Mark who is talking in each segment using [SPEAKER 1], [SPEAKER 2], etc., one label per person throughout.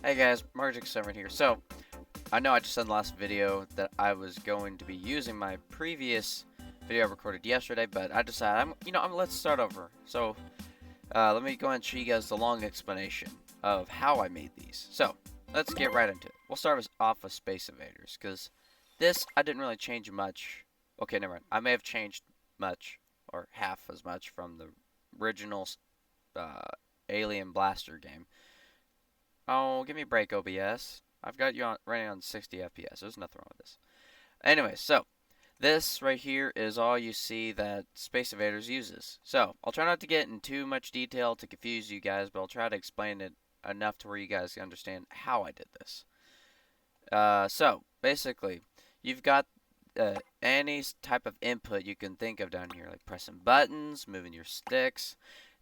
[SPEAKER 1] Hey guys, Margix7 here. So, I know I just said in the last video that I was going to be using my previous video I recorded yesterday, but I decided let's start over. So, let me go ahead and show you guys the long explanation of how I made these. So, let's get right into it. We'll start off with Space Invaders, because this, I didn't really change much. Okay, never mind. I may have changed much, or half as much, from the original uh, Alien Blaster game. Oh, give me a break, OBS. I've got you on running on 60 FPS. There's nothing wrong with this. Anyway, so this right here is all you see that Space Invaders uses. So I'll try not to get in too much detail to confuse you guys, but I'll try to explain it enough to where you guys can understand how I did this. So basically, you've got any type of input you can think of down here, like pressing buttons, moving your sticks.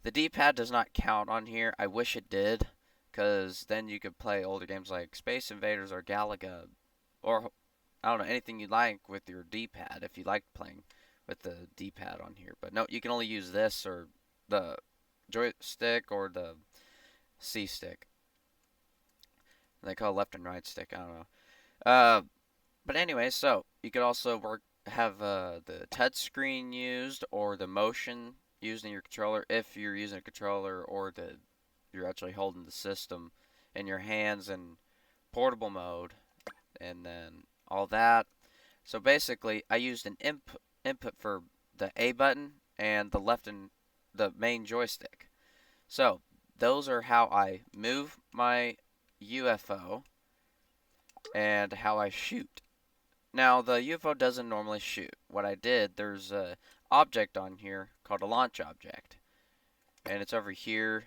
[SPEAKER 1] The D-pad does not count on here. I wish it did, because then you could play older games like Space Invaders or Galaga, or I don't know, anything you like with your D-pad if you like playing with the D-pad on here. But no, you can only use this or the joystick or the C stick. They call it left and right stick. I don't know. But anyway, so you could also have the touch screen used or the motion used in your controller if you're using a controller, or you're actually holding the system in your hands in portable mode, and then all that. So basically, I used an input for the A button and the left and the main joystick. So those are how I move my UFO and how I shoot. Now, the UFO doesn't normally shoot. What I did, there's a object on here called a launch object, and it's over here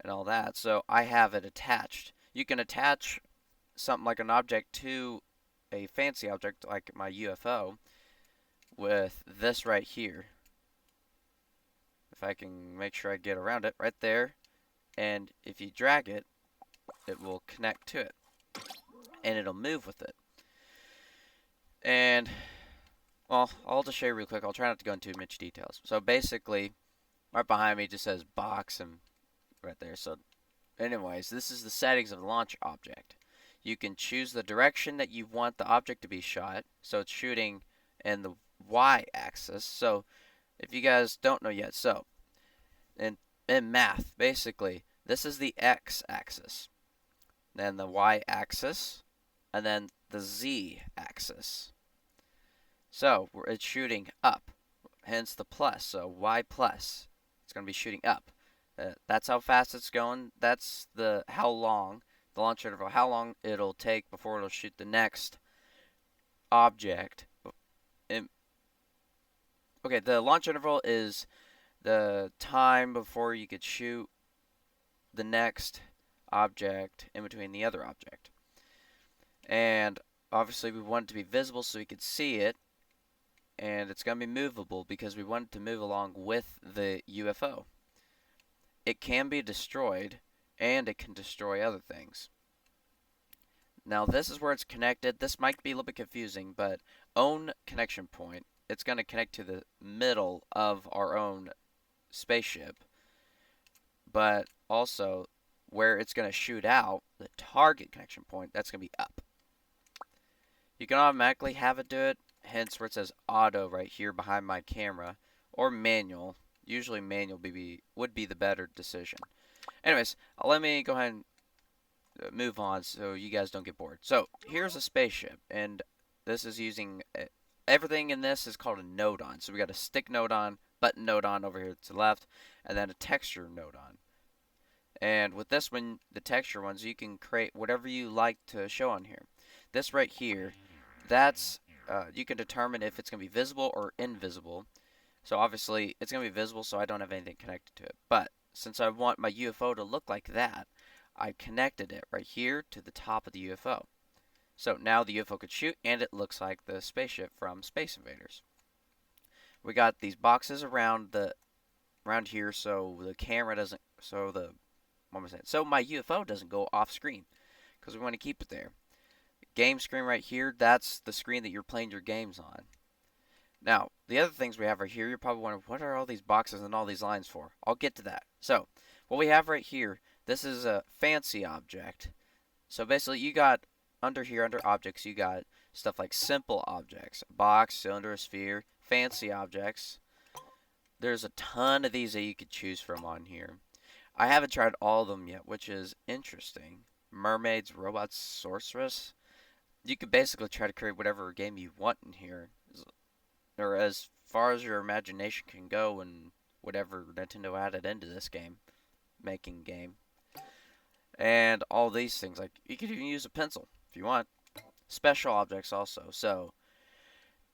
[SPEAKER 1] and all that. So I have it attached. You can attach something like an object to a fancy object like my UFO with this right here. If I can make sure I get around it, right there. And if you drag it, it will connect to it, and it'll move with it. And, well, I'll just show you real quick. I'll try not to go into too much details. So basically, right behind me just says box and right there. So anyways, this is the settings of the launch object. You can choose the direction that you want the object to be shot. So it's shooting in the y-axis. So if you guys don't know yet, so in math, basically, this is the x-axis, then the y-axis, and then the z-axis. So it's shooting up, hence the plus. So y plus, it's going to be shooting up. That's how fast it's going. That's how long the launch interval, how long it'll take before it'll shoot the next object. Okay, the launch interval is the time before you could shoot the next object in between the other object. And obviously we want it to be visible so we could see it, and it's going to be movable because we want it to move along with the UFO. It can be destroyed, and it can destroy other things. Now this is where it's connected. This might be a little bit confusing, but own connection point, it's going to connect to the middle of our own spaceship, but also where it's going to shoot out, the target connection point, that's going to be up. You can automatically have it do it, hence where it says auto right here behind my camera, or manual. Usually manual would be the better decision. Anyways, let me go ahead and move on so you guys don't get bored. So here's a spaceship, and this is using everything in this is called a node on. So we got a stick node on, button node on over here to the left, and then a texture node on. And with this one, the texture ones, you can create whatever you like to show on here. This right here, that's you can determine if it's going to be visible or invisible. So obviously it's going to be visible, so I don't have anything connected to it. But since I want my UFO to look like that, I connected it right here to the top of the UFO. So now the UFO could shoot, and it looks like the spaceship from Space Invaders. We got these boxes around here, so the camera doesn't, so my UFO doesn't go off screen, because we want to keep it there. Game screen right here, that's the screen that you're playing your games on. Now, the other things we have right here, you're probably wondering, what are all these boxes and all these lines for? I'll get to that. So, what we have right here, this is a fancy object. So basically, you got under here, under objects, you got stuff like simple objects, a box, cylinder, a sphere, fancy objects. There's a ton of these that you could choose from on here. I haven't tried all of them yet, which is interesting. Mermaids, robots, sorceress. You could basically try to create whatever game you want in here, or as far as your imagination can go, and whatever Nintendo added into this game, making game. And all these things, like you could even use a pencil if you want. Special objects also. So,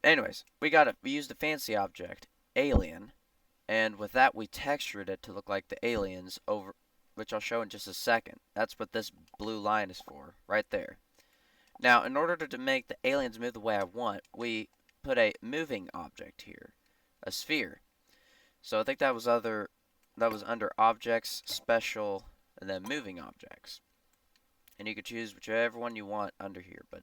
[SPEAKER 1] anyways, we used a fancy object, alien, and with that we textured it to look like the aliens over, which I'll show in just a second. That's what this blue line is for, right there. Now, in order to make the aliens move the way I want, we put a moving object here, a sphere. So I think that was under objects, special, and then moving objects. And you could choose whichever one you want under here, but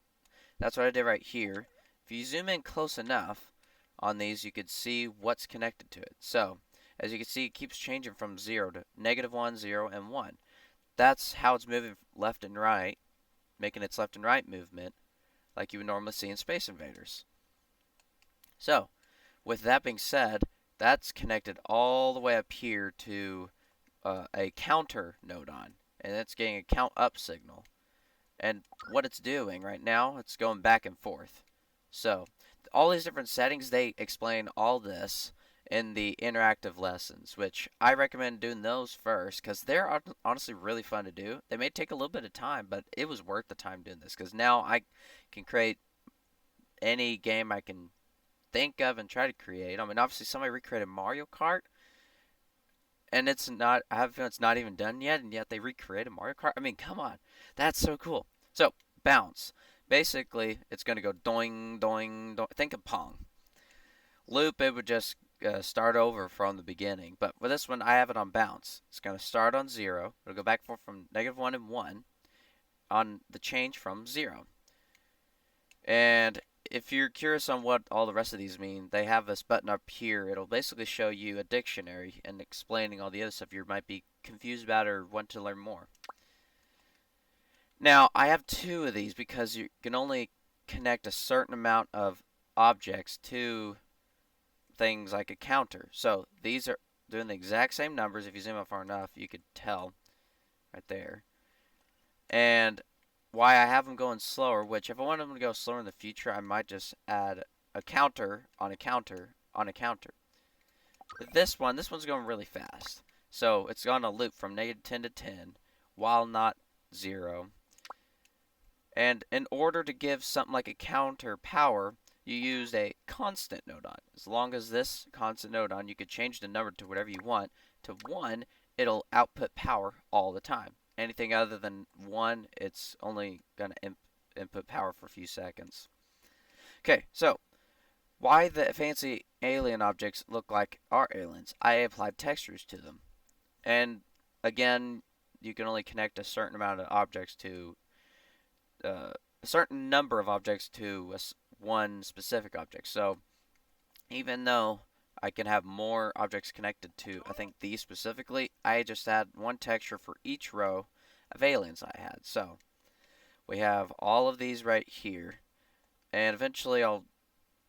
[SPEAKER 1] that's what I did right here. If you zoom in close enough on these, you could see what's connected to it. So, as you can see, it keeps changing from 0 to -1, 0, and 1. That's how it's moving left and right, making its left and right movement like you would normally see in Space Invaders. So, with that being said, that's connected all the way up here to a counter node on, and it's getting a count up signal. And what it's doing right now, it's going back and forth. So, all these different settings, they explain all this in the interactive lessons, which I recommend doing those first because they're honestly really fun to do. They may take a little bit of time, but it was worth the time doing this because now I can create any game I can think of and try to create. I mean, obviously, somebody recreated Mario Kart, and it's not, I have a feeling it's not even done yet, and yet they recreated Mario Kart. I mean, come on. That's so cool. So, bounce. Basically, it's going to go doing, doing, doing. Think of Pong. Loop, it would just start over from the beginning. But with this one, I have it on bounce. It's going to start on 0. It'll go back and forth from -1 and 1 on the change from 0. And if you're curious on what all the rest of these mean, they have this button up here. It'll basically show you a dictionary and explaining all the other stuff you might be confused about or want to learn more. Now, I have 2 of these because you can only connect a certain amount of objects to things like a counter. So these are doing the exact same numbers. If you zoom up far enough, you could tell right there. And why I have them going slower, which if I want them to go slower in the future, I might just add a counter on a counter on a counter. This one's going really fast. So it's going to loop from -10 to 10 while not 0. And in order to give something like a counter power, you used a constant node on. As long as this constant node on, you could change the number to whatever you want. To 1, it'll output power all the time. Anything other than 1, it's only going to input power for a few seconds. Okay, so why the fancy alien objects look like our aliens? I applied textures to them. And again, you can only connect a certain amount of objects to a certain number of objects to one specific object. So even though I can have more objects connected to, I think these specifically, I just had one texture for each row of aliens I had. So we have all of these right here, and eventually I'll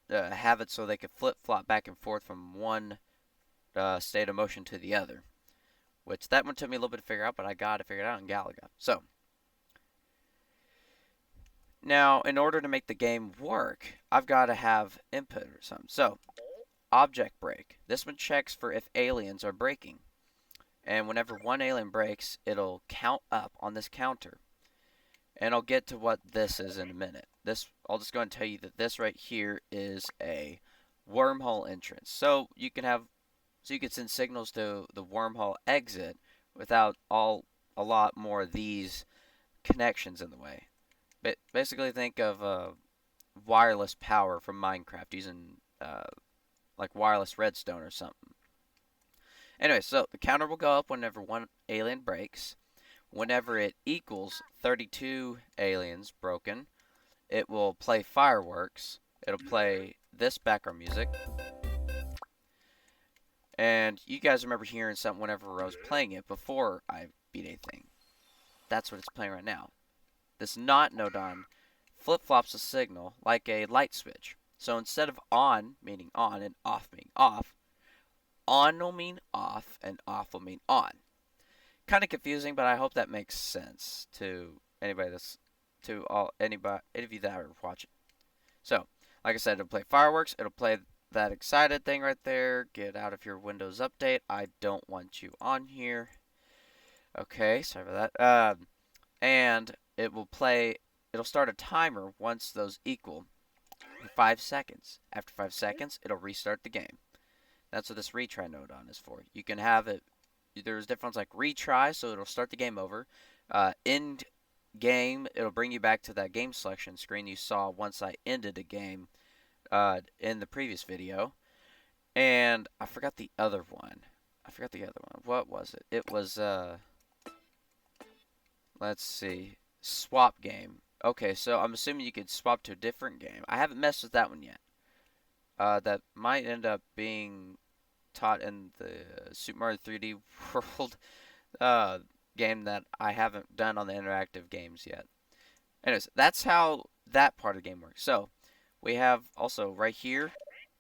[SPEAKER 1] have it so they can flip-flop back and forth from one state of motion to the other, which that one took me a little bit to figure out, but I got it figured out in Galaga. So now, in order to make the game work, I've got to have input or something. So, object break. This one checks for if aliens are breaking. And whenever one alien breaks, it'll count up on this counter. And I'll get to what this is in a minute. I'll just go and tell you that this right here is a wormhole entrance. So you can send signals to the wormhole exit without a lot more of these connections in the way. But basically, think of wireless power from Minecraft using like wireless redstone or something. Anyway, so the counter will go up whenever one alien breaks. Whenever it equals 32 aliens broken, it will play fireworks. It'll play this background music. And you guys remember hearing something whenever I was playing it before I beat anything. That's what it's playing right now. this not node on flip-flops a signal like a light switch. So instead of on meaning on and off meaning off, on will mean off and off will mean on. Kind of confusing, but I hope that makes sense to anybody that's any of you that are watching. So, like I said, it'll play fireworks. It'll play that excited thing right there. Get out of your Windows Update. I don't want you on here. Okay, sorry about that. And it will play. It'll start a timer once those equal 5 seconds. After 5 seconds, it'll restart the game. That's what this retry node on is for. You can have it. There's different ones like retry, so it'll start the game over. End game, it'll bring you back to that game selection screen you saw once I ended a game in the previous video. And I forgot the other one. What was it? It was, let's see, swap game. Okay, so I'm assuming you could swap to a different game. I haven't messed with that one yet. That might end up being taught in the Super Mario 3D World game that I haven't done on the interactive games yet. Anyways, that's how that part of the game works. So, we have also right here,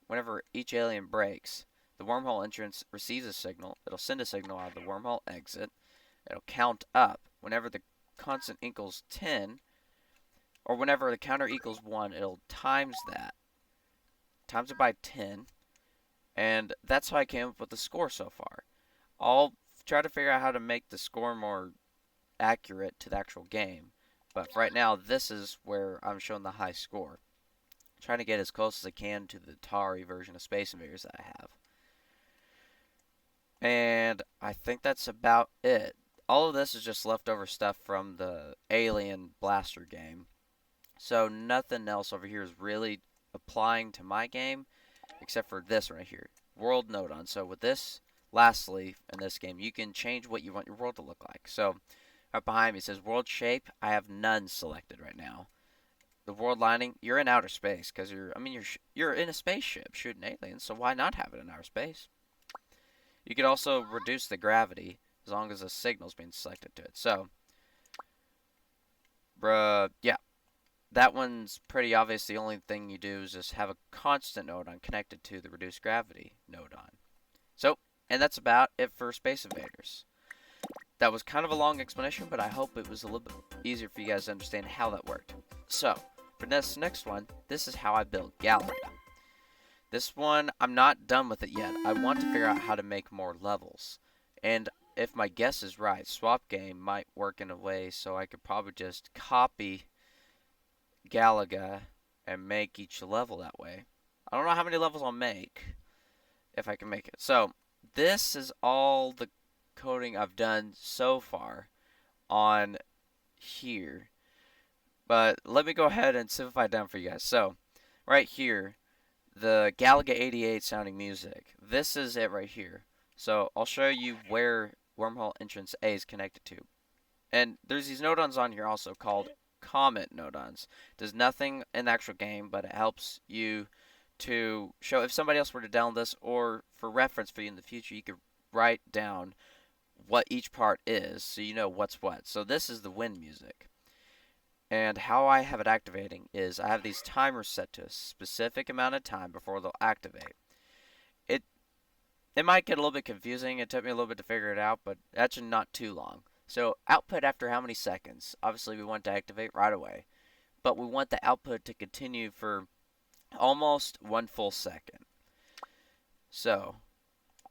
[SPEAKER 1] whenever each alien breaks, the wormhole entrance receives a signal. It'll send a signal out of the wormhole exit. It'll count up. Whenever the constant equals 10, or whenever the counter equals 1, it'll times that. Times it by 10. And that's how I came up with the score so far. I'll try to figure out how to make the score more accurate to the actual game. But for right now, this is where I'm showing the high score. I'm trying to get as close as I can to the Atari version of Space Invaders that I have. And I think that's about it. All of this is just leftover stuff from the Alien Blaster game. So nothing else over here is really applying to my game, except for this right here, world node on. So with this, lastly, in this game, you can change what you want your world to look like. So right behind me it says world shape. I have none selected right now. The world lining, you're in outer space because you're in a spaceship shooting aliens. So why not have it in outer space? You could also reduce the gravity as long as a signal's being selected to it. So, yeah. That one's pretty obvious. The only thing you do is just have a constant node on connected to the reduced gravity node on. So, and that's about it for Space Invaders. That was kind of a long explanation, but I hope it was a little bit easier for you guys to understand how that worked. So, for this next one, this is how I built Galaga. This one, I'm not done with it yet. I want to figure out how to make more levels. And if my guess is right, Swap Game might work in a way so I could probably just copy Galaga and make each level that way. I don't know how many levels I'll make, if I can make it. So, this is all the coding I've done so far on here. But let me go ahead and simplify it down for you guys. So, right here, the Galaga 88 sounding music. This is it right here. So, I'll show you where wormhole entrance A is connected to. And there's these nodons on here also called comment nodons. Does nothing in the actual game, but it helps you to show if somebody else were to download this, or for reference for you in the future, you could write down what each part is so you know what's what. So this is the wind music. And how I have it activating is I have these timers set to a specific amount of time before they'll activate. It might get a little bit confusing. It took me a little bit to figure it out, but actually not too long. So output after how many seconds? Obviously we want to activate right away, but we want the output to continue for almost 1 full second. So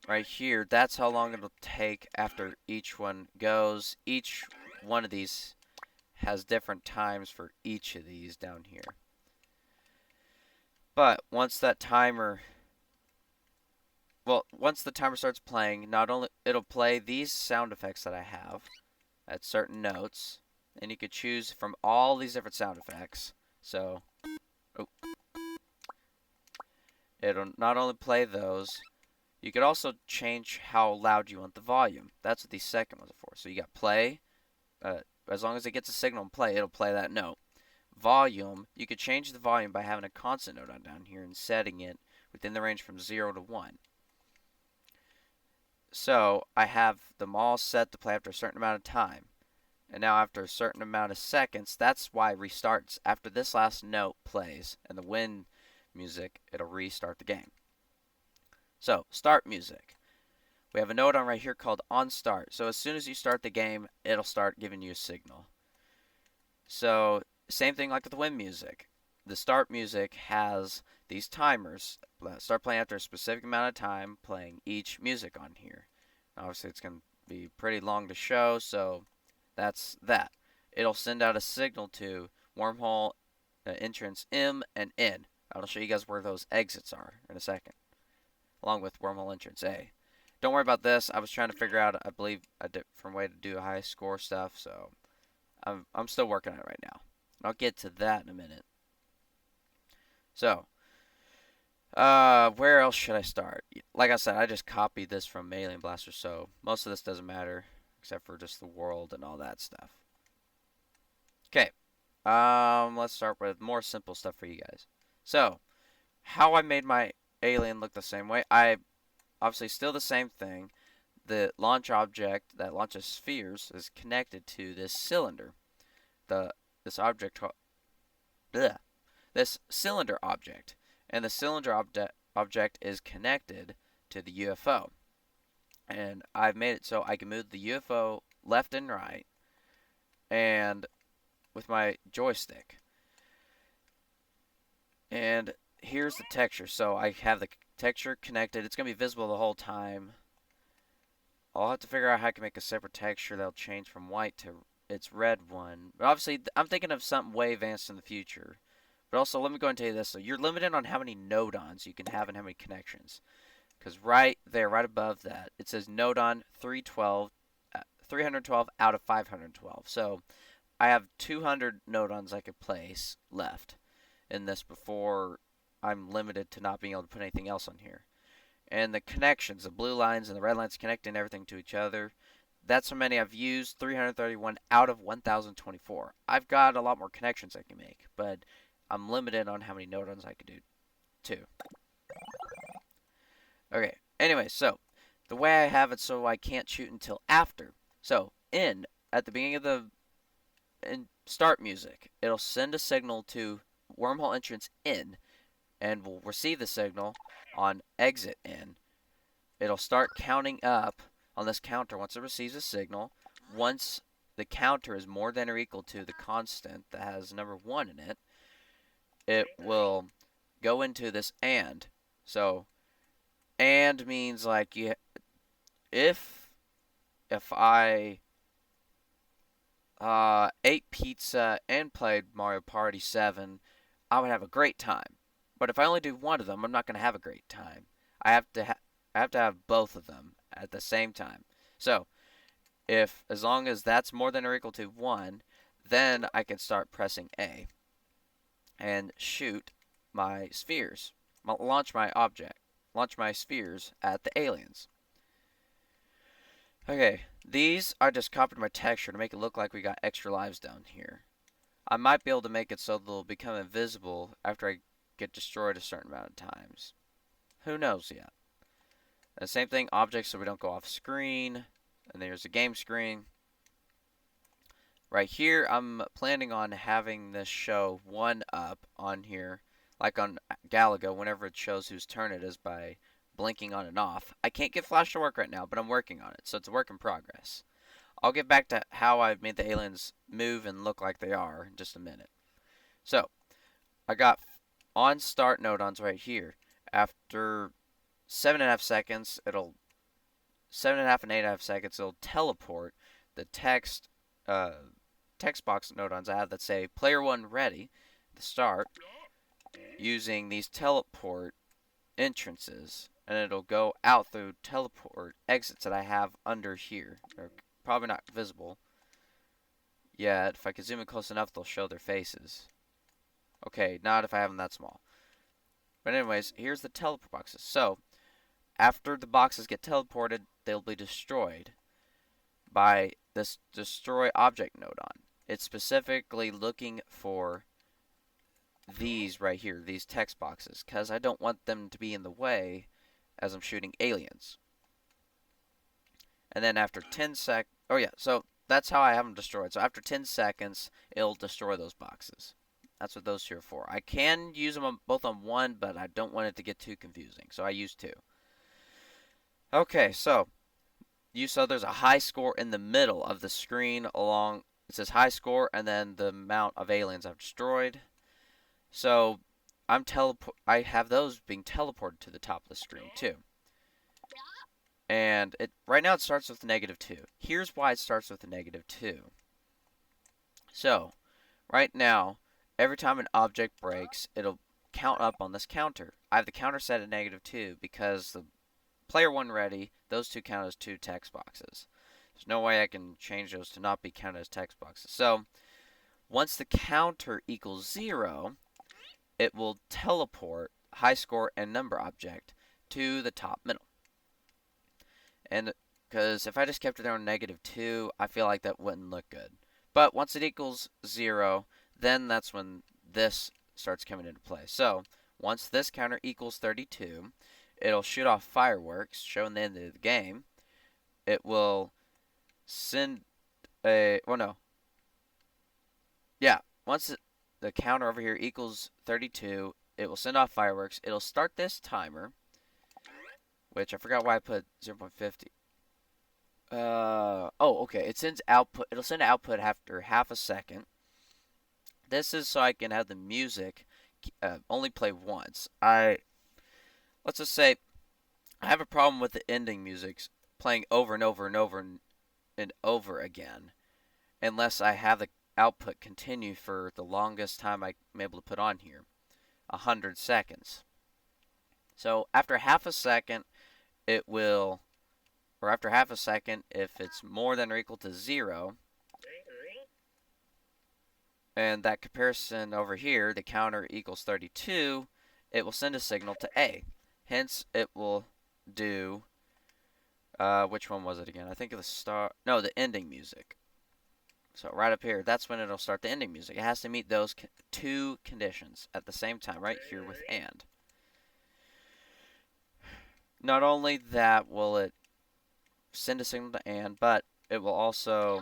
[SPEAKER 1] right here, that's how long it'll take after each one goes. Each one of these has different times for each of these down here. But once the timer starts playing, not only it'll play these sound effects that I have at certain notes, and you could choose from all these different sound effects. So, it'll not only play those, you could also change how loud you want the volume. That's what these second ones are for. So you got play, as long as it gets a signal and play, it'll play that note. Volume, you could change the volume by having a constant note on down here and setting it within the range from 0 to 1. So, I have them all set to play after a certain amount of time. And now after a certain amount of seconds, that's why it restarts. After this last note plays and the wind music, it'll restart the game. So, start music. We have a note on right here called on start. So as soon as you start the game, it'll start giving you a signal. So, same thing like with the wind music. The start music has these timers. Start playing after a specific amount of time, playing each music on here. Obviously, it's going to be pretty long to show, so that's that. It'll send out a signal to wormhole entrance M and N. I'll show you guys where those exits are in a second, along with wormhole entrance A. Don't worry about this. I was trying to figure out, I believe, a different way to do high score stuff, so I'm still working on it right now. I'll get to that in a minute. So, where else should I start? Like I said, I just copied this from Alien Blaster, so most of this doesn't matter, except for just the world and all that stuff. Okay, let's start with more simple stuff for you guys. So, how I made my alien look the same way, I obviously still the same thing. The launch object that launches spheres is connected to this cylinder. This cylinder object, and the cylinder object is connected to the UFO. And I've made it so I can move the UFO left and right, and with my joystick. And here's the texture. So I have the texture connected. It's going to be visible the whole time. I'll have to figure out how I can make a separate texture that'll change from white to its red one. But obviously, I'm thinking of something way advanced in the future. But also, let me go and tell you this. So you're limited on how many nodons you can have and how many connections. Because right there, right above that, it says nodon 312 out of 512. So I have 200 nodons I could place left in this before I'm limited to not being able to put anything else on here. And the connections, the blue lines and the red lines connecting everything to each other, that's how many I've used, 331 out of 1024. I've got a lot more connections I can make, but I'm limited on how many nodons I could do too. Okay, anyway, so the way I have it so I can't shoot until after. So, at the beginning of the start music, it'll send a signal to wormhole entrance in, and we'll receive the signal on exit in. It'll start counting up on this counter once it receives a signal. Once the counter is more than or equal to the constant that has number 1 in it, it will go into this and. So, and means like if I ate pizza and played Mario Party 7, I would have a great time. But if I only do one of them, I'm not going to have a great time. I have to have both of them at the same time. So, as long as that's more than or equal to 1, then I can start pressing A and shoot my spheres. Launch my spheres at the aliens. Okay, these I just copied my texture to make it look like we got extra lives down here. I might be able to make it so they'll become invisible after I get destroyed a certain amount of times. Who knows yet? And same thing, objects so we don't go off screen. And there's a game screen. Right here, I'm planning on having this show 1-up on here, like on Galaga, whenever it shows whose turn it is by blinking on and off. I can't get Flash to work right now, but I'm working on it, so it's a work in progress. I'll get back to how I've made the aliens move and look like they are in just a minute. So, I got on start nodons right here. After 7.5 seconds, 7.5 and 8.5 seconds, it'll teleport the text box nodons I have that say player 1 ready to start using these teleport entrances, and it'll go out through teleport exits that I have under here. They're probably not visible yet. If I can zoom in close enough, they'll show their faces. Okay, not if I have them that small. But anyways, here's the teleport boxes. So, after the boxes get teleported, they'll be destroyed by this destroy object nodon. It's specifically looking for these right here, these text boxes, because I don't want them to be in the way as I'm shooting aliens. And then after 10 oh yeah, so that's how I have them destroyed. So after 10 seconds, it'll destroy those boxes. That's what those two are for. I can use them both on one, but I don't want it to get too confusing, so I use two. Okay, so you saw there's a high score in the middle of the screen along. It says high score and then the amount of aliens I've destroyed. So I have those being teleported to the top of the screen too. And right now it starts with -2. Here's why it starts with a -2. So, right now, every time an object breaks, it'll count up on this counter. I have the counter set at -2 because the player one ready, those two count as two text boxes. There's no way I can change those to not be counted as text boxes. So, once the counter equals 0, it will teleport high score and number object to the top middle. And because if I just kept it there on -2, I feel like that wouldn't look good. But once it equals 0, then that's when this starts coming into play. So once this counter equals 32, it'll shoot off fireworks, showing the end of the game. It will send a, well, no. Yeah, once the counter over here equals 32, it will send off fireworks. It'll start this timer, which I forgot why I put 0.50. Oh, okay. It sends output. It'll send output after half a second. This is so I can have the music only play once. Let's just say I have a problem with the ending music playing over and over and over and over again, unless I have the output continue for the longest time I'm able to put on here, 100 seconds. So after half a second, it will, or after half a second, if it's more than or equal to 0, and that comparison over here, the counter equals 32, it will send a signal to A. Hence, it will do, which one was it again? I think the ending music. So right up here, that's when it'll start the ending music. It has to meet those two conditions at the same time, right here with AND. Not only that will it send a signal to AND, but it will also,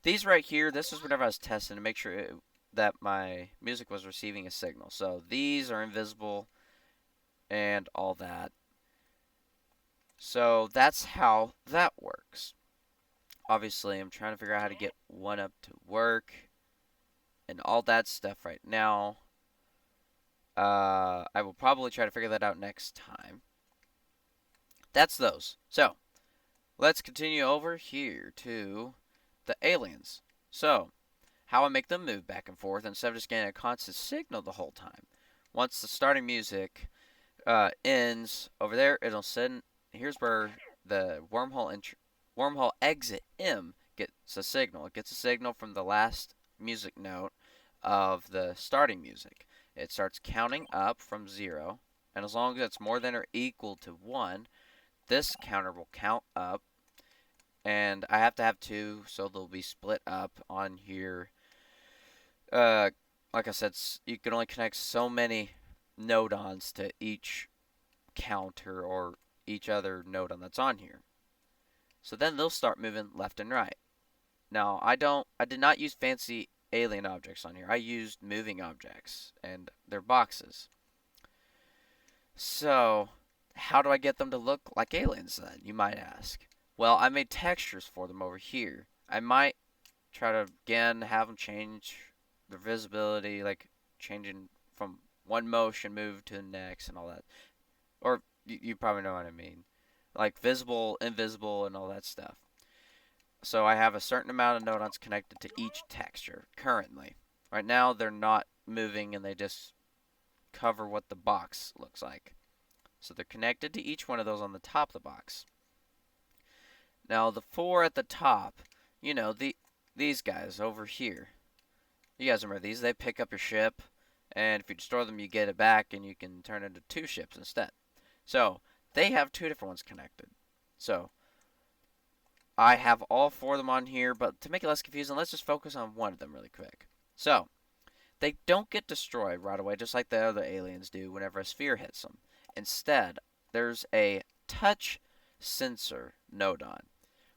[SPEAKER 1] these right here, this is whenever I was testing to make sure that my music was receiving a signal. So these are invisible and all that. So that's how that works. Obviously, I'm trying to figure out how to get one up to work and all that stuff right now. I will probably try to figure that out next time. That's those. So, let's continue over here to the aliens. So, how I make them move back and forth instead of just getting a constant signal the whole time. Once the starting music ends over there, it'll send. Here's where the wormhole exit M gets a signal. It gets a signal from the last music note of the starting music. It starts counting up from 0, and as long as it's more than or equal to 1, this counter will count up. And I have to have 2, so they'll be split up on here. Like I said, you can only connect so many nodons to each counter or each other nodon that's on here. So then they'll start moving left and right. Now, I did not use fancy alien objects on here. I used moving objects, and they're boxes. So, how do I get them to look like aliens then, you might ask? Well, I made textures for them over here. I might try to, again, have them change their visibility, like changing from one motion move to the next and all that. Or, you probably know what I mean. Like visible, invisible, and all that stuff. So I have a certain amount of nodons connected to each texture currently. Right now, they're not moving and they just cover what the box looks like. So they're connected to each one of those on the top of the box. Now, the 4 at the top, you know, these guys over here. You guys remember these? They pick up your ship, and if you destroy them, you get it back, and you can turn it into 2 ships instead. So, they have 2 different ones connected. So, I have all 4 of them on here, but to make it less confusing, let's just focus on one of them really quick. So, they don't get destroyed right away, just like the other aliens do whenever a sphere hits them. Instead, there's a touch sensor nodon.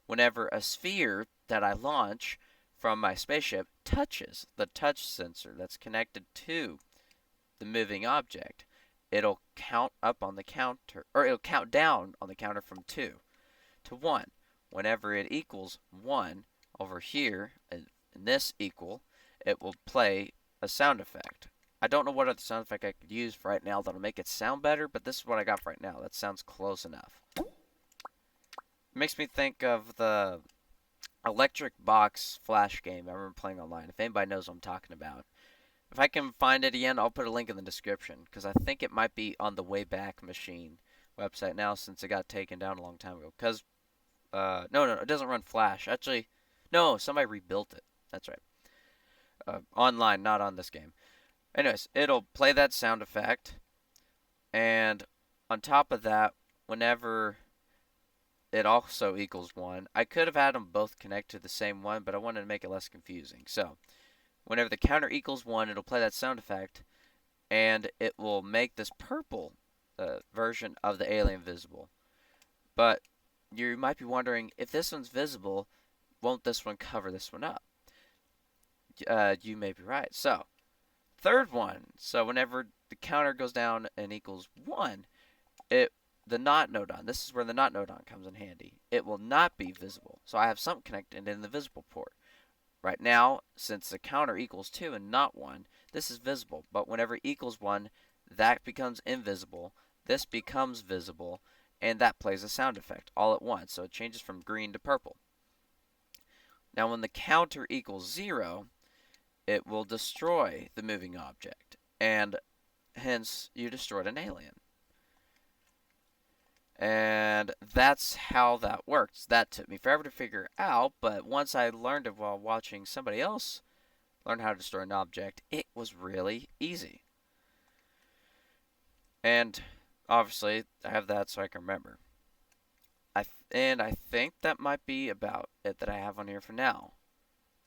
[SPEAKER 1] Whenever a sphere that I launch from my spaceship touches the touch sensor that's connected to the moving object, it'll count up on the counter, or it'll count down on the counter from 2 to 1. Whenever it equals 1 over here, in this equal, it will play a sound effect. I don't know what other sound effect I could use for right now that'll make it sound better, but this is what I got for right now. That sounds close enough. It makes me think of the Electric Box Flash game I remember playing online, if anybody knows what I'm talking about. If I can find it again, I'll put a link in the description, because I think it might be on the Wayback Machine website now, since it got taken down a long time ago. Because, no, it doesn't run Flash. Actually, no, somebody rebuilt it. That's right. Online, not on this game. Anyways, it'll play that sound effect, and on top of that, whenever it also equals 1, I could have had them both connect to the same one, but I wanted to make it less confusing. So, whenever the counter equals 1, it'll play that sound effect, and it will make this purple version of the alien visible. But you might be wondering, if this one's visible, won't this one cover this one up? You may be right. So, third one. So whenever the counter goes down and equals 1, the not nodon, this is where the not nodon comes in handy. It will not be visible. So I have something connected in the visible port. Right now, since the counter equals 2 and not 1, this is visible. But whenever it equals 1, that becomes invisible. This becomes visible. And that plays a sound effect all at once. So it changes from green to purple. Now when the counter equals 0, it will destroy the moving object. And hence, you destroyed an alien. And that's how that works. That took me forever to figure out, but once I learned it while watching somebody else learn how to destroy an object, it was really easy. And obviously, I have that so I can remember. And I think that might be about it that I have on here for now.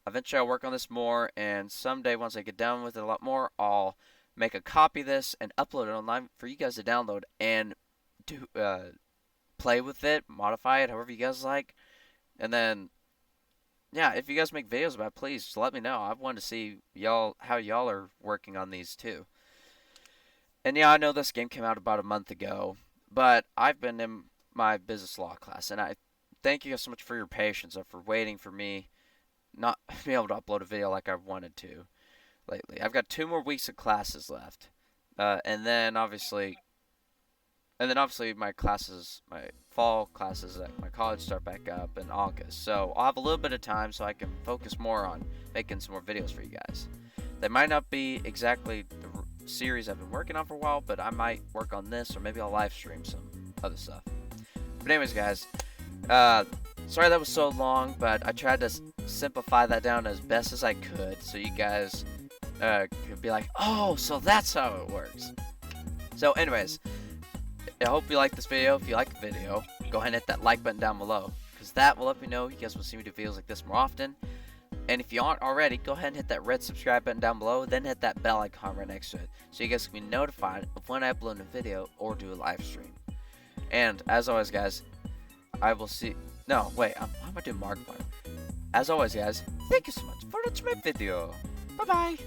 [SPEAKER 1] Eventually, I'll work on this more, and someday, once I get done with it a lot more, I'll make a copy of this and upload it online for you guys to download and do play with it, modify it, however you guys like. And then, yeah, if you guys make videos about it, please just let me know. I want to see how y'all are working on these too. And yeah, I know this game came out about a month ago, but I've been in my business law class, and I thank you guys so much for your patience and for waiting for me not being able to upload a video like I wanted to lately. I've got 2 more weeks of classes left, and then obviously my classes, my fall classes at my college start back up in August. So I'll have a little bit of time so I can focus more on making some more videos for you guys. They might not be exactly the series I've been working on for a while, but I might work on this, or maybe I'll live stream some other stuff. But anyways, guys, sorry that was so long, but I tried to simplify that down as best as I could so you guys could be like, oh, so that's how it works. So anyways, I hope you like this video. If you like the video, go ahead and hit that like button down below, because that will let me know you guys will see me do videos like this more often. And if you aren't already, go ahead and hit that red subscribe button down below, then hit that bell icon right next to it, so you guys can be notified of when I upload a video or do a live stream. And as always, guys, I will see. No, wait, why am I doing Markiplier? As always, guys, thank you so much for watching my video. Bye bye.